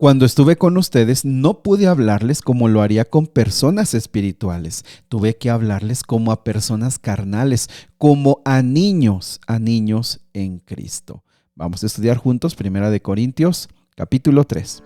Cuando estuve con ustedes, no pude hablarles como lo haría con personas espirituales. Tuve que hablarles como a personas carnales, como a niños en Cristo. Vamos a estudiar juntos 1 Corintios, capítulo 3.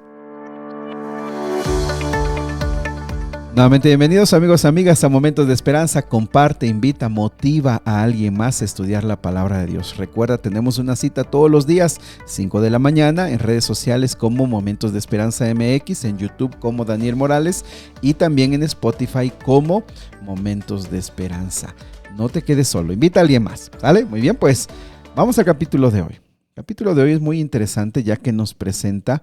Nuevamente bienvenidos amigos, amigas a Momentos de Esperanza. Comparte, invita, motiva a alguien más a estudiar la palabra de Dios. Recuerda, tenemos una cita todos los días, 5 de la mañana, en redes sociales como Momentos de Esperanza MX, en YouTube como Daniel Morales y también en Spotify como Momentos de Esperanza. No te quedes solo, invita a alguien más, ¿vale? Muy bien, pues vamos al capítulo de hoy. El capítulo de hoy es muy interesante ya que nos presenta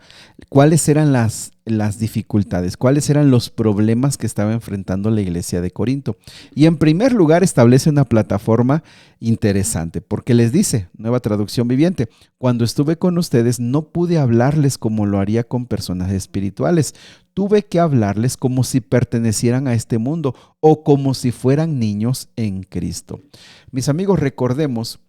cuáles eran las dificultades, cuáles eran los problemas que estaba enfrentando la iglesia de Corinto. Y en primer lugar establece una plataforma interesante porque les dice, nueva traducción viviente, cuando estuve con ustedes no pude hablarles como lo haría con personas espirituales. Tuve que hablarles como si pertenecieran a este mundo o como si fueran niños en Cristo. Mis amigos, recordemos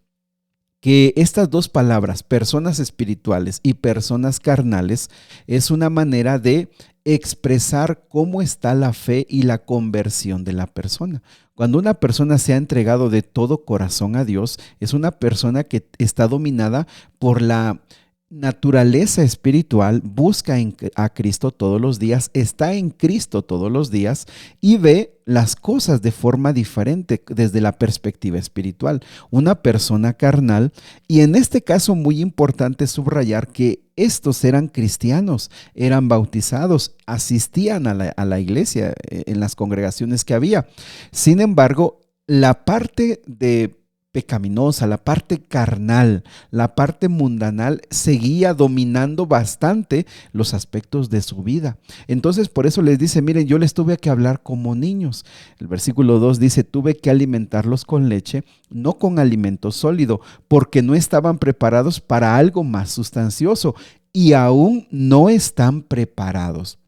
que estas dos palabras, personas espirituales y personas carnales, es una manera de expresar cómo está la fe y la conversión de la persona. Cuando una persona se ha entregado de todo corazón a Dios, es una persona que está dominada por la naturaleza espiritual, busca a Cristo todos los días, está en Cristo todos los días y ve las cosas de forma diferente desde la perspectiva espiritual. Una persona carnal, y en este caso muy importante subrayar que estos eran cristianos, eran bautizados, asistían a la iglesia en las congregaciones que había. Sin embargo, la parte de pecaminosa, la parte carnal, la parte mundanal seguía dominando bastante los aspectos de su vida. Entonces por eso les dice, miren, yo les tuve que hablar como niños. El versículo 2 dice, tuve que alimentarlos con leche, no con alimento sólido, porque no estaban preparados para algo más sustancioso y aún no están preparados.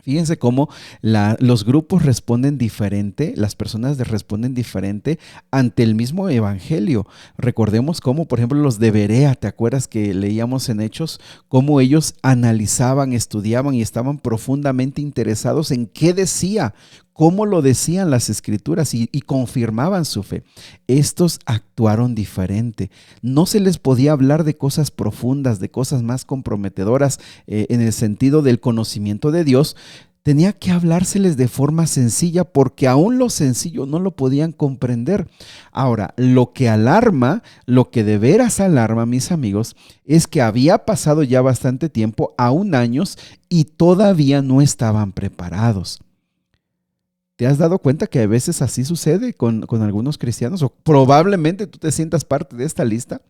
Fíjense cómo los grupos responden diferente, las personas responden diferente ante el mismo evangelio. Recordemos cómo, por ejemplo, los de Berea, ¿te acuerdas que leíamos en Hechos? Cómo ellos analizaban, estudiaban y estaban profundamente interesados en qué decía, cómo lo decían las escrituras y confirmaban su fe. Estos actuaron diferente. No se les podía hablar de cosas profundas, de cosas más comprometedoras en el sentido del conocimiento de Dios. Tenía que hablárseles de forma sencilla porque aún lo sencillo no lo podían comprender. Ahora, lo que alarma, lo que de veras alarma, mis amigos, es que había pasado ya bastante tiempo, aún años, y todavía no estaban preparados. ¿Te has dado cuenta que a veces así sucede con algunos cristianos? O probablemente tú te sientas parte de esta lista,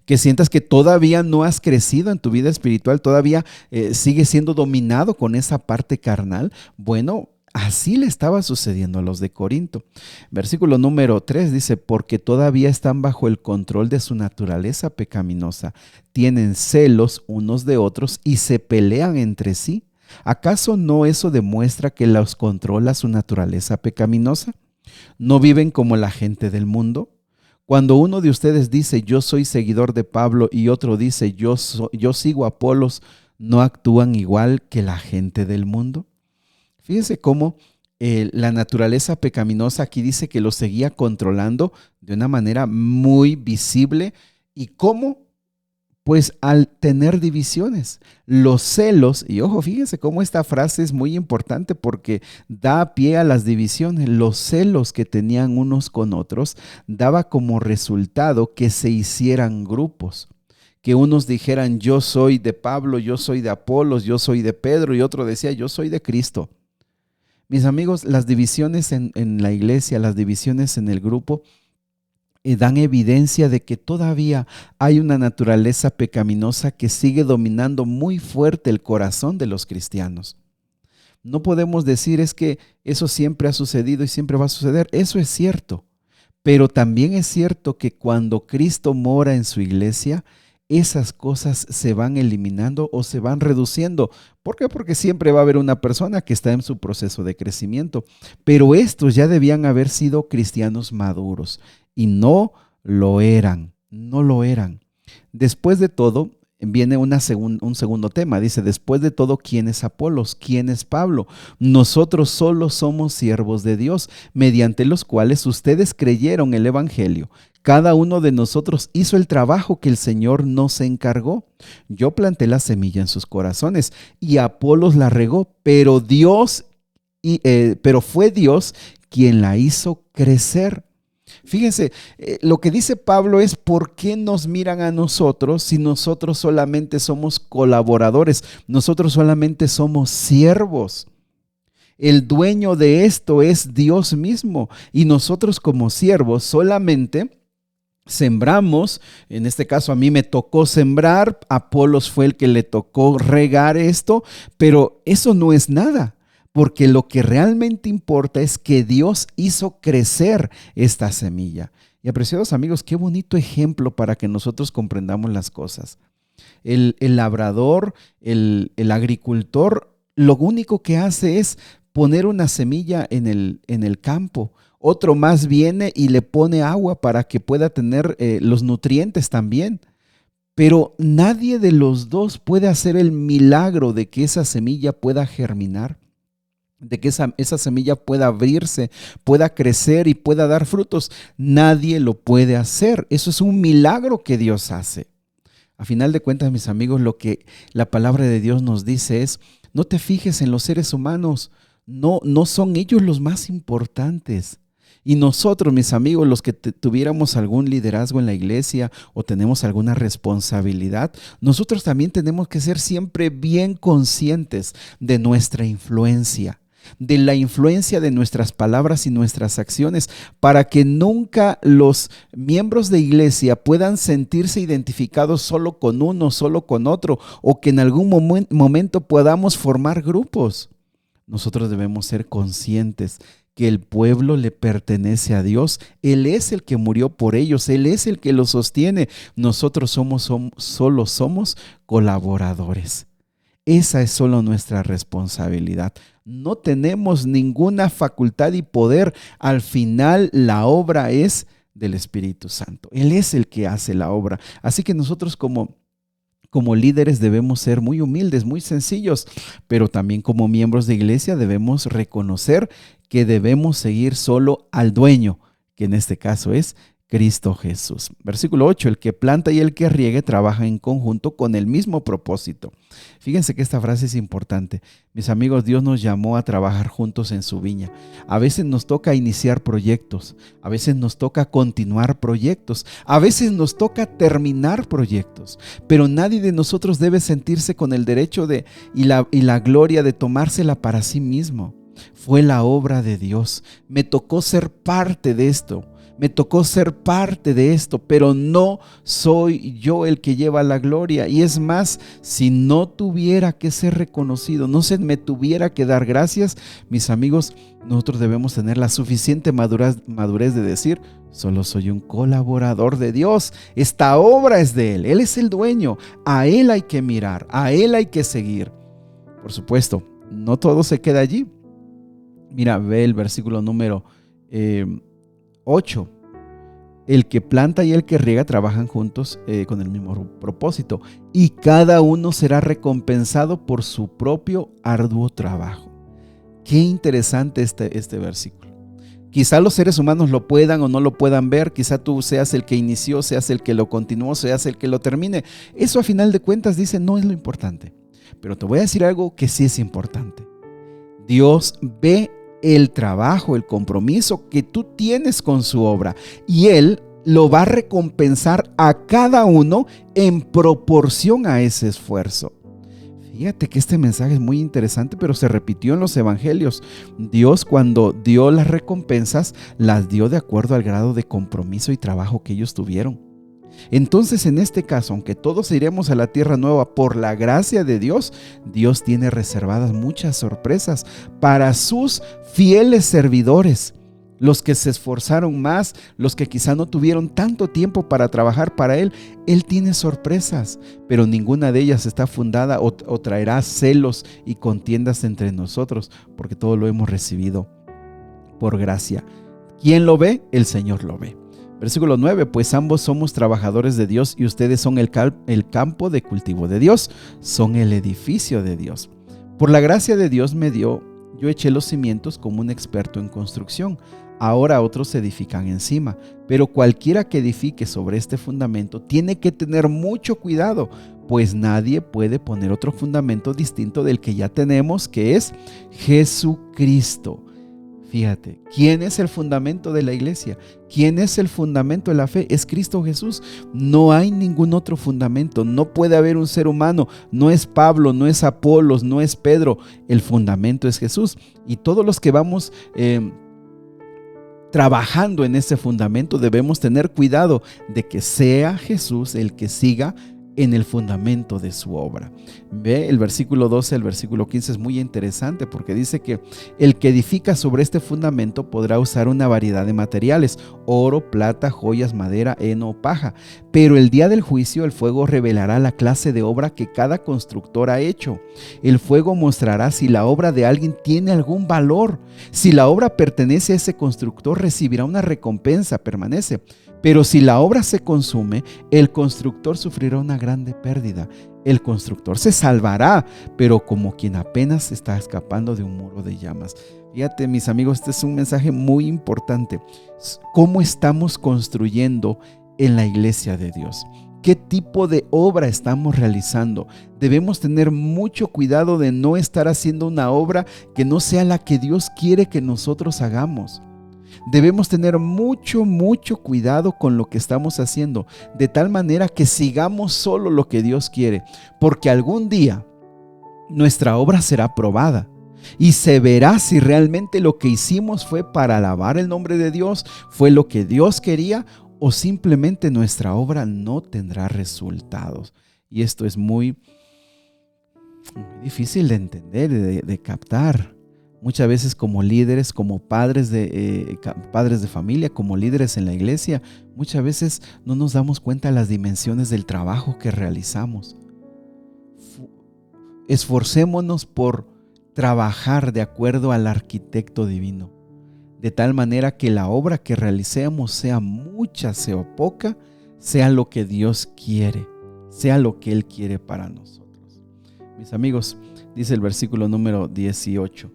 que sientas que todavía no has crecido en tu vida espiritual, todavía sigues siendo dominado con esa parte carnal. Bueno, así le estaba sucediendo a los de Corinto. Versículo número 3 dice, porque todavía están bajo el control de su naturaleza pecaminosa, tienen celos unos de otros y se pelean entre sí. ¿Acaso no eso demuestra que los controla su naturaleza pecaminosa? ¿No viven como la gente del mundo? Cuando uno de ustedes dice, yo soy seguidor de Pablo, y otro dice, yo sigo a Apolos, ¿no actúan igual que la gente del mundo? Fíjense cómo la naturaleza pecaminosa aquí dice que lo seguía controlando de una manera muy visible. ¿Y cómo? Pues al tener divisiones, los celos, y ojo, fíjense cómo esta frase es muy importante porque da pie a las divisiones. Los celos que tenían unos con otros daba como resultado que se hicieran grupos, que unos dijeran yo soy de Pablo, yo soy de Apolos, yo soy de Pedro, y otro decía yo soy de Cristo. Mis amigos, las divisiones en la iglesia, las divisiones en el grupo, dan evidencia de que todavía hay una naturaleza pecaminosa que sigue dominando muy fuerte el corazón de los cristianos. No podemos decir es que eso siempre ha sucedido y siempre va a suceder. Eso es cierto, pero también es cierto que cuando Cristo mora en su iglesia, esas cosas se van eliminando o se van reduciendo. ¿Por qué? Porque siempre va a haber una persona que está en su proceso de crecimiento, pero estos ya debían haber sido cristianos maduros y no lo eran, no lo eran. Después de todo, viene un segundo tema. Dice, después de todo, ¿quién es Apolos? ¿Quién es Pablo? Nosotros solo somos siervos de Dios, mediante los cuales ustedes creyeron el Evangelio. Cada uno de nosotros hizo el trabajo que el Señor nos encargó. Yo planté la semilla en sus corazones y Apolos la regó, pero pero fue Dios quien la hizo crecer. Fíjense, lo que dice Pablo es: ¿por qué nos miran a nosotros si nosotros solamente somos colaboradores? Nosotros solamente somos siervos. El dueño de esto es Dios mismo, y nosotros como siervos solamente sembramos. En este caso a mí me tocó sembrar, Apolos fue el que le tocó regar esto, pero eso no es nada. Porque lo que realmente importa es que Dios hizo crecer esta semilla. Y apreciados amigos, qué bonito ejemplo para que nosotros comprendamos las cosas. El labrador, el agricultor, lo único que hace es poner una semilla en el campo. Otro más viene y le pone agua para que pueda tener los nutrientes también. Pero nadie de los dos puede hacer el milagro de que esa semilla pueda germinar, de que esa semilla pueda abrirse, pueda crecer y pueda dar frutos. Nadie lo puede hacer. Eso es un milagro que Dios hace. A final de cuentas, mis amigos, lo que la palabra de Dios nos dice es: no te fijes en los seres humanos, no son ellos los más importantes. Y nosotros, mis amigos, los que tuviéramos algún liderazgo en la iglesia o tenemos alguna responsabilidad, nosotros también tenemos que ser siempre bien conscientes de nuestra influencia, de la influencia de nuestras palabras y nuestras acciones, para que nunca los miembros de iglesia puedan sentirse identificados solo con uno, solo con otro, o que en algún momento podamos formar grupos. Nosotros debemos ser conscientes que el pueblo le pertenece a Dios. Él es el que murió por ellos, Él es el que los sostiene. Nosotros solo somos colaboradores. Esa es solo nuestra responsabilidad. No tenemos ninguna facultad y poder. Al final, la obra es del Espíritu Santo. Él es el que hace la obra. Así que nosotros como líderes debemos ser muy humildes, muy sencillos, pero también como miembros de iglesia debemos reconocer que debemos seguir solo al dueño, que en este caso es Cristo Jesús. Versículo 8, el que planta y el que riegue trabajan en conjunto con el mismo propósito. Fíjense que esta frase es importante. Mis amigos, Dios nos llamó a trabajar juntos en su viña. A veces nos toca iniciar proyectos, a veces nos toca continuar proyectos, a veces nos toca terminar proyectos, pero nadie de nosotros debe sentirse con el derecho y la gloria de tomársela para sí mismo. Fue la obra de Dios. Me tocó ser parte de esto. Me tocó ser parte de esto, pero no soy yo el que lleva la gloria. Y es más, si no tuviera que ser reconocido, no se me tuviera que dar gracias, mis amigos, nosotros debemos tener la suficiente madurez de decir: solo soy un colaborador de Dios. Esta obra es de Él. Él es el dueño. A Él hay que mirar, a Él hay que seguir. Por supuesto, no todo se queda allí. Mira, ve el versículo número 8. El que planta y el que riega trabajan juntos con el mismo propósito, y cada uno será recompensado por su propio arduo trabajo. Qué interesante este versículo. Quizá los seres humanos lo puedan o no lo puedan ver, quizá tú seas el que inició, seas el que lo continuó, seas el que lo termine. Eso a final de cuentas, dice, no es lo importante. Pero te voy a decir algo que sí es importante. Dios ve el trabajo, el compromiso que tú tienes con su obra, y Él lo va a recompensar a cada uno en proporción a ese esfuerzo. Fíjate que este mensaje es muy interesante, pero se repitió en los evangelios. Dios, cuando dio las recompensas, las dio de acuerdo al grado de compromiso y trabajo que ellos tuvieron. Entonces, en este caso, aunque todos iremos a la tierra nueva por la gracia de Dios, Dios tiene reservadas muchas sorpresas para sus fieles servidores, los que se esforzaron más, los que quizá no tuvieron tanto tiempo para trabajar para Él. Él tiene sorpresas, pero ninguna de ellas está fundada o traerá celos y contiendas entre nosotros, porque todo lo hemos recibido por gracia. ¿Quién lo ve? El Señor lo ve. Versículo 9, pues ambos somos trabajadores de Dios y ustedes son el campo de cultivo de Dios, son el edificio de Dios. Por la gracia de Dios yo eché los cimientos como un experto en construcción. Ahora otros edifican encima, pero cualquiera que edifique sobre este fundamento tiene que tener mucho cuidado, pues nadie puede poner otro fundamento distinto del que ya tenemos, que es Jesucristo. Fíjate, ¿quién es el fundamento de la iglesia? ¿Quién es el fundamento de la fe? Es Cristo Jesús. No hay ningún otro fundamento. No puede haber un ser humano. No es Pablo, no es Apolos, no es Pedro. El fundamento es Jesús. Y todos los que vamos trabajando en ese fundamento debemos tener cuidado de que sea Jesús el que siga en el fundamento de su obra. Ve el versículo 12, el versículo 15 es muy interesante porque dice que el que edifica sobre este fundamento podrá usar una variedad de materiales, oro, plata, joyas, madera, heno o paja, pero el día del juicio el fuego revelará la clase de obra que cada constructor ha hecho. El fuego mostrará si la obra de alguien tiene algún valor. Si la obra pertenece a ese constructor, recibirá una recompensa, permanece. Pero si la obra se consume, el constructor sufrirá una grande pérdida. El constructor se salvará, pero como quien apenas está escapando de un muro de llamas. Fíjate, mis amigos, este es un mensaje muy importante. ¿Cómo estamos construyendo en la iglesia de Dios? ¿Qué tipo de obra estamos realizando? Debemos tener mucho cuidado de no estar haciendo una obra que no sea la que Dios quiere que nosotros hagamos. Debemos tener mucho cuidado con lo que estamos haciendo, de tal manera que sigamos solo lo que Dios quiere, porque algún día nuestra obra será probada y se verá si realmente lo que hicimos fue para alabar el nombre de Dios, fue lo que Dios quería o simplemente nuestra obra no tendrá resultados. Y esto es muy difícil de entender, de captar. Muchas veces como líderes, como padres de familia, como líderes en la iglesia, muchas veces no nos damos cuenta de las dimensiones del trabajo que realizamos. Esforcémonos por trabajar de acuerdo al arquitecto divino, de tal manera que la obra que realicemos, sea mucha, sea poca, sea lo que Dios quiere, sea lo que Él quiere para nosotros. Mis amigos, dice el versículo número 18.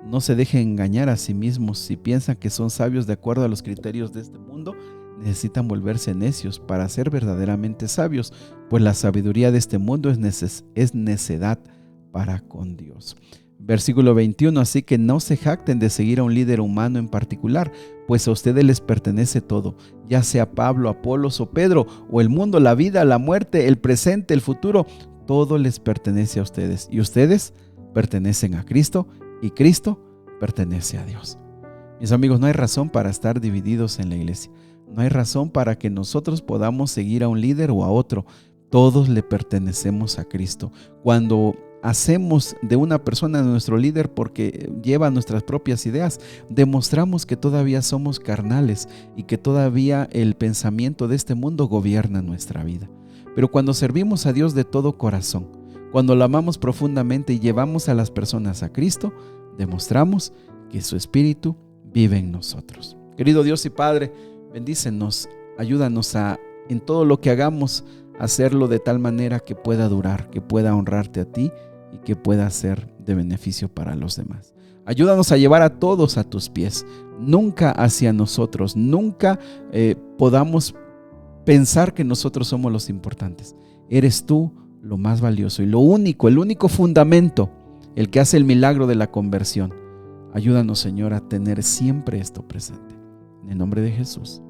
No se dejen engañar a sí mismos. Si piensan que son sabios de acuerdo a los criterios de este mundo, necesitan volverse necios para ser verdaderamente sabios, pues la sabiduría de este mundo es necedad para con Dios. Versículo 21, así que no se jacten de seguir a un líder humano en particular, pues a ustedes les pertenece todo, ya sea Pablo, Apolos o Pedro, o el mundo, la vida, la muerte, el presente, el futuro, todo les pertenece a ustedes, y ustedes pertenecen a Cristo, y Cristo pertenece a Dios. Mis amigos, no hay razón para estar divididos en la iglesia. No hay razón para que nosotros podamos seguir a un líder o a otro. Todos le pertenecemos a Cristo. Cuando hacemos de una persona nuestro líder porque lleva nuestras propias ideas, demostramos que todavía somos carnales y que todavía el pensamiento de este mundo gobierna nuestra vida. Pero cuando servimos a Dios de todo corazón, cuando lo amamos profundamente y llevamos a las personas a Cristo, demostramos que su Espíritu vive en nosotros. Querido Dios y Padre, bendícenos, ayúdanos en todo lo que hagamos, hacerlo de tal manera que pueda durar, que pueda honrarte a ti y que pueda ser de beneficio para los demás. Ayúdanos a llevar a todos a tus pies, nunca hacia nosotros, nunca podamos pensar que nosotros somos los importantes. Eres tú lo más valioso y el único fundamento, el que hace el milagro de la conversión. Ayúdanos, Señor, a tener siempre esto presente. En el nombre de Jesús.